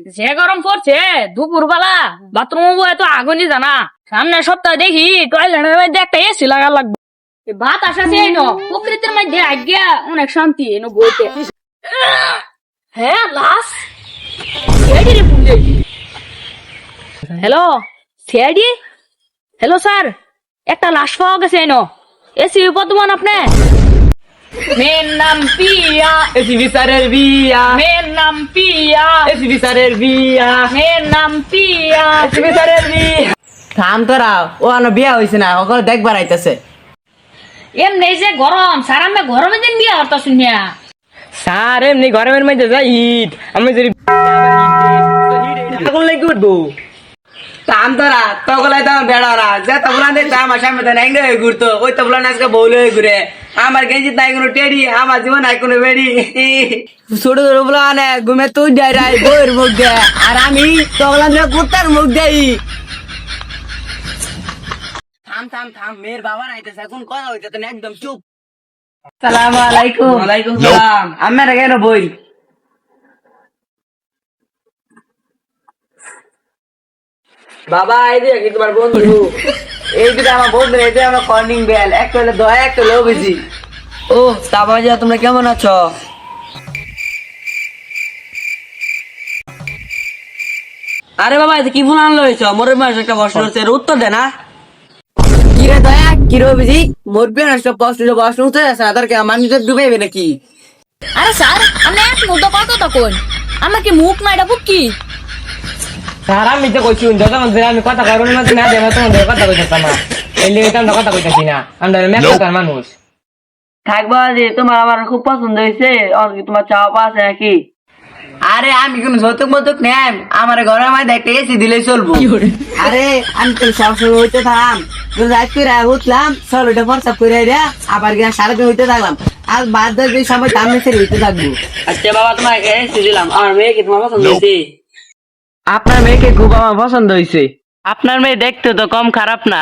যে গরম পড়ছে দুপুর বেলা বাথরুম এত আগুনই জানা সামনে সপ্তাহে দেখি টয়লেটের মধ্যে একটা এসি লাগা লাগবে ভাত আসাছে এনো প্রকৃতির মধ্যে আজ্ঞা অনেক শান্তি এনো বইতে হ্যাঁ লাস সিআইডি রে পুলে হ্যালো সিআইডি হ্যালো স্যার একটা লাশ পাওয়া গেছে এনো এসি বর্তমান আপনি মেন নাম পিয়া এসি বিচারের বিয়া মেন নাম পিয়া এসি বিচারের বিয়া মেন নাম পিয়া এসি বিচারের বিয়া থাম তোরা ও আনো বিয়া হইছে না ওগুলো দেখবার আইতাছে এমনি যে গরম স্যার আমি গরমে দিন বিয়া হতো শুনিয়া স্যার এমনি গরমের মধ্যে যাই ঈদ আমি যদি আগুন লেগে উঠবো থাম তোরা তগলাই তো বেড়া না যে তবলান দেখতে আমার সামনে তো ন্যাংরা হয়ে ঘুরতো ওই তবলান আজকে বউলে হয়ে ঘুরে আমার গেঞ্জিত নাই কোনো টেডি আমার জীবন নাই কোনো বেড়ি ছোট ছোট বলা আনে ঘুমে তুই যাই রাই বইয়ের মুখ দে আর আমি তগলান কুত্তার মুখ দেই থাম থাম থাম মেয়ের বাবা নাইতেছে এখন কথা হইতে না একদম চুপ সালাম আলাইকুম ওয়ালাইকুম সালাম আমার কেন বই বাবা এই যে কি তোমার বন্ধু এই যে আমার বন্ধু এই যে আমার কর্নিং বেল একটা হলো দয়া একটা হলো বেশি ও তা বাজা তোমরা কেমন আছো আরে বাবা এটা কি ফোন আনলো হয়েছ মোরের মাস একটা প্রশ্ন হচ্ছে উত্তর দে না কি রে দয়া কি রে বেশি মোর বিয়ান একটা প্রশ্ন উত্তর আছে না তার কে মানুষের ডুবাইবে নাকি আরে স্যার আমি এক মুদ্দা কথা তখন আমাকে মুখ না এটা বুক কি স্যার আমি তো কইছি আমি কথা কারণ না না দেবা তোমাদের কথা কইতাছ না এই লেগে আমরা কথা কইতাছি না আমরা মেকার মানুষ থাকবা যে তোমার আমার খুব পছন্দ হয়েছে আর কি তোমার চাওয়া পাওয়া আছে নাকি আরে আমি কোন যৌতুক মতুক নেম আমার ঘরে মধ্যে একটা এসি দিলেই চলবো আরে আমি তো সবসময় হইতে থাকলাম রাত করে উঠলাম চলোটা ফর্সা করে আবার গিয়ে সারাদিন হইতে থাকলাম আর বাদ যে সময় সামনে ছেড়ে হইতে থাকবো আচ্ছা বাবা তোমাকে এসি দিলাম আমার মেয়ে কি তোমার পছন্দ হয়েছে আপনার মেয়েকে খুব আমার পছন্দ হয়েছে আপনার মেয়ে দেখতে তো কম খারাপ না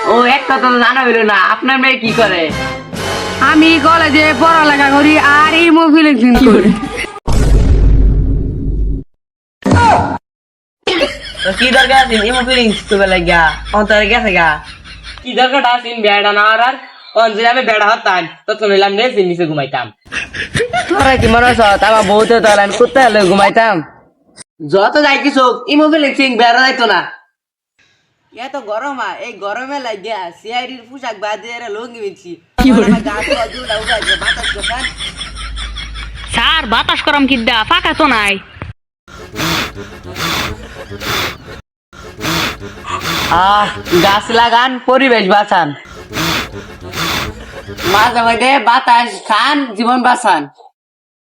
ও একটা তো জানা হইল না আপনার মেয়ে কি করে আমি কলেজে পড়ালেখা করি আর এই ফিলিং করি তো কি দরকার আছে ইমো ফিলিংস তো বেলা গিয়া অন্তর গেছে গা কি দরকার আছে বেড়া না আর অঞ্জলি আমি বেড়া হতাম তো শুনলাম রে নিচে ঘুমাইতাম তোরা কি মনে হচ্ছে আমার বউতে তো আমি কোথায় হলে ঘুমাইতাম যত যাই কিছু ইমো ফিলিংস বেড়া যাইতো না এত গরম এই গরমে লাগিয়া সিআইডির পোশাক বাদ দিয়ে লুঙ্গি মিলছি স্যার বাতাস করম কিদ্দা ফাঁকা তো নাই গাছ লাগান পরিবেশ বাঁচান মাঝে মাঝে বাতাস খান জীবন বাঁচান